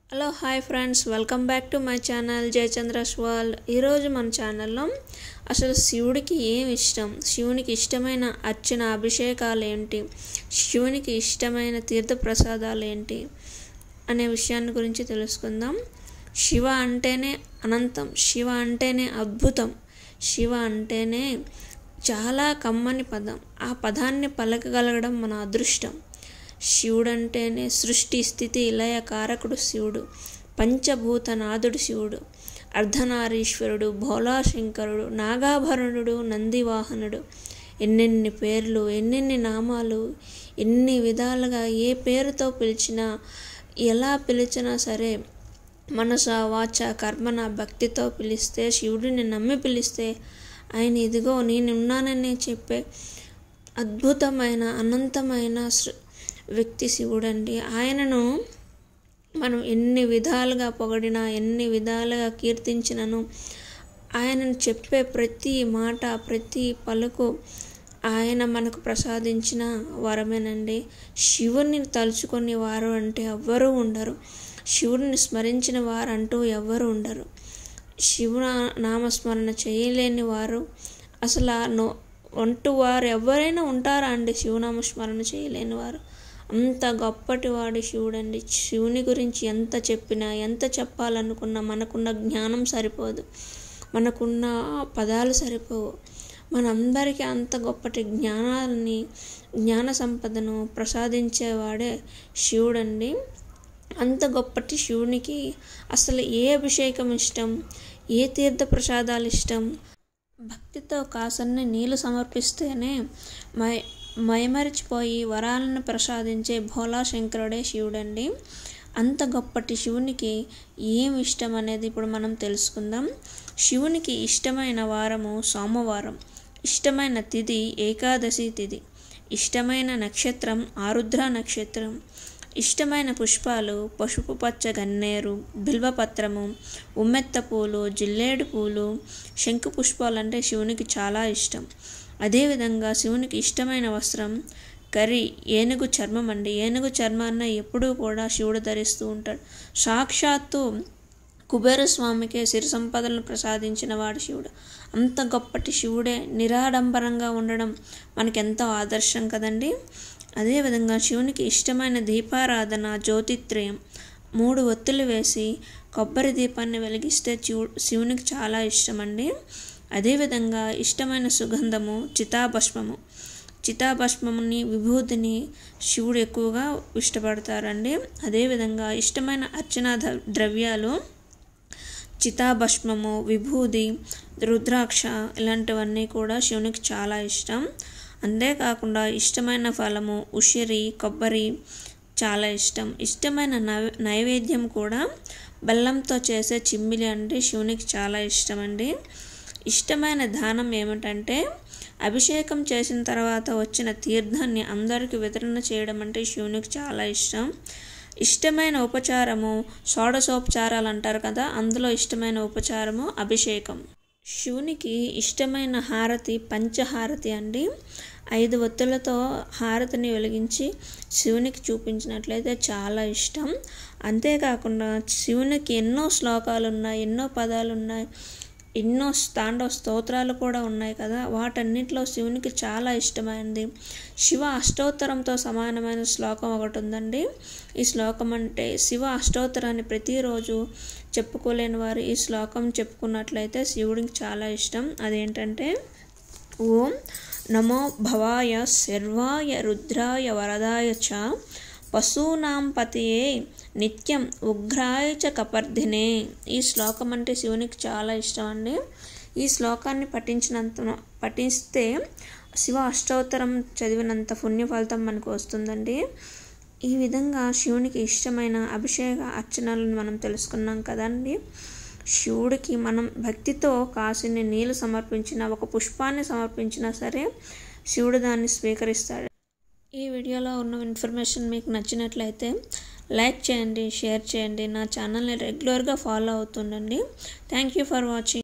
Hello hi friends, welcome back to my channel Jayachandra's world. ఈరోజు మన ఛానల్లో అసలు శివుడికి ఏమి ఇష్టం, శివునికి ఇష్టమైన అర్చన అభిషేకాలు ఏంటి, శివునికి ఇష్టమైన తీర్థప్రసాదాలు ఏంటి అనే విషయాన్ని గురించి తెలుసుకుందాం. శివ అంటేనే అనంతం, శివ అంటేనే అద్భుతం, శివ అంటేనే చాలా కమ్మని పదం. ఆ పదాన్ని పలకగలగడం మన అదృష్టం. శివుడంటేనే సృష్టి స్థితి లయ కారకుడు శివుడు, పంచభూతనాథుడు శివుడు, అర్ధనారీశ్వరుడు, భోలాశంకరుడు, నాగాభరణుడు, నందివాహనుడు. ఎన్నెన్ని పేర్లు, ఎన్నెన్ని నామాలు, ఎన్ని విధాలుగా ఏ పేరుతో పిలిచినా, ఎలా పిలిచినా సరే మనస వాచ కర్మన భక్తితో పిలిస్తే, శివుడిని నమ్మి పిలిస్తే ఆయన ఇదిగో నేనున్నానని చెప్పే అద్భుతమైన అనంతమైన వ్యక్తి శివుడండి. ఆయనను మనం ఎన్ని విధాలుగా పొగిడినా, ఎన్ని విధాలుగా కీర్తించినను, ఆయనను చెప్పే ప్రతి మాట ప్రతి పలుకు ఆయన మనకు ప్రసాదించిన వరమేనండి. శివుని తలుచుకుని వారు అంటే ఎవ్వరూ ఉండరు, శివుడిని స్మరించిన వారు అంటూ ఎవ్వరూ ఉండరు. శివుని నామస్మరణ చేయలేని వారు అసలు అంటూ వారు ఎవరైనా ఉంటారా అండి? శివనామస్మరణ చేయలేని వారు. అంత గొప్పటి వాడు శివుడండి. శివుని గురించి ఎంత చెప్పినా, ఎంత చెప్పాలనుకున్నా మనకున్న జ్ఞానం సరిపోదు, మనకున్న పదాలు సరిపోవు. మనందరికీ అంత గొప్పటి జ్ఞాన సంపదను ప్రసాదించేవాడే శివుడండి. అంత గొప్పటి శివునికి అసలు ఏ అభిషేకం ఇష్టం, ఏ తీర్థ ప్రసాదాలు ఇష్టం? భక్తితో కాసన్ని నీళ్లు సమర్పిస్తేనే మైమరిచిపోయి వరాలను ప్రసాదించే భోలాశంకరుడే శివుడండి. అంత గొప్పటి శివునికి ఏమి ఇష్టం అనేది ఇప్పుడు మనం తెలుసుకుందాం. శివునికి ఇష్టమైన వారము సోమవారం, ఇష్టమైన తిథి ఏకాదశి తిథి, ఇష్టమైన నక్షత్రం ఆరుద్ర నక్షత్రం, ఇష్టమైన పుష్పాలు పసుపు పచ్చ గన్నేరు, బిల్వపత్రము, ఉమ్మెత్త పూలు, జిల్లేడు పూలు, శంకు పుష్పాలు అంటే శివునికి చాలా ఇష్టం. అదేవిధంగా శివునికి ఇష్టమైన వస్త్రం కరి ఏనుగు చర్మం అండి. ఏనుగు చర్మాన్ని ఎప్పుడూ కూడా శివుడు ధరిస్తూ ఉంటాడు. సాక్షాత్తు కుబేరస్వామికే సిరి సంపదలను ప్రసాదించిన వాడు శివుడు. అంత గొప్పటి శివుడే నిరాడంబరంగా ఉండడం మనకెంతో ఆదర్శం కదండి. అదేవిధంగా శివునికి ఇష్టమైన దీపారాధన జ్యోతిత్రయం. 3 ఒత్తులు వేసి కొబ్బరి దీపాన్ని వెలిగిస్తే శివునికి చాలా ఇష్టం అండి. అదేవిధంగా ఇష్టమైన సుగంధము చితాభస్మము. చితాభస్మముని విభూతిని శివుడు ఎక్కువగా ఇష్టపడతారండి. అదేవిధంగా ఇష్టమైన అర్చనా ద్రవ్యాలు చితాభస్మము, విభూది, రుద్రాక్ష ఇలాంటివన్నీ కూడా శివునికి చాలా ఇష్టం. అంతేకాకుండా ఇష్టమైన ఫలము ఉసిరి, కొబ్బరి చాలా ఇష్టం. ఇష్టమైన నైవేద్యం కూడా బెల్లంతో చేసే చిమ్మిలి అంటే శివునికి చాలా ఇష్టం అండి. ఇష్టమైన దానం ఏమిటంటే అభిషేకం చేసిన తర్వాత వచ్చిన తీర్థాన్ని అందరికీ వితరణ చేయడం అంటే శివునికి చాలా ఇష్టం. ఇష్టమైన ఉపచారము షోడశోపచారాలు అంటారు కదా, అందులో ఇష్టమైన ఉపచారము అభిషేకం. శివునికి ఇష్టమైన హారతి పంచహారతి అండి. 5 ఒత్తులతో హారతిని వెలిగించి శివునికి చూపించినట్లయితే చాలా ఇష్టం. అంతేకాకుండా శివునికి ఎన్నో శ్లోకాలు ఉన్నాయి, ఎన్నో పదాలు ఉన్నాయి, ఎన్నో తాండవ స్తోత్రాలు కూడా ఉన్నాయి కదా. వాటన్నిటిలో శివునికి చాలా ఇష్టమైనది శివ అష్టోత్తరంతో సమానమైన శ్లోకం ఒకటి ఉందండి. ఈ శ్లోకం అంటే శివ అష్టోత్తరాన్ని ప్రతిరోజు చెప్పుకోలేని వారు ఈ శ్లోకం చెప్పుకున్నట్లయితే శివుడికి చాలా ఇష్టం. అదేంటంటే ఓం నమో భవాయ శర్వాయ రుద్రాయ వరదాయ చ పశూనాం పతియే నిత్యం ఉగ్రాయ చ కపర్ధినే. ఈ శ్లోకం అంటే శివునికి చాలా ఇష్టం అండి. ఈ శ్లోకాన్ని పఠిస్తే శివ అష్టోత్తరం చదివినంత పుణ్య ఫలితం మనకు వస్తుందండి. ఈ విధంగా శివునికి ఇష్టమైన అభిషేక అర్చనలను మనం తెలుసుకున్నాం కదండి. శివుడికి మనం భక్తితో కాసిని నీళ్లు సమర్పించిన, ఒక పుష్పాన్ని సమర్పించినా సరే శివుడు దాన్ని స్వీకరిస్తాడు. ఈ వీడియోలో ఉన్న ఇన్ఫర్మేషన్ మీకు నచ్చినట్లయితే లైక్ చేయండి, షేర్ చేయండి, నా ఛానల్ని రెగ్యులర్గా ఫాలో అవుతుండండి. Thank you for watching.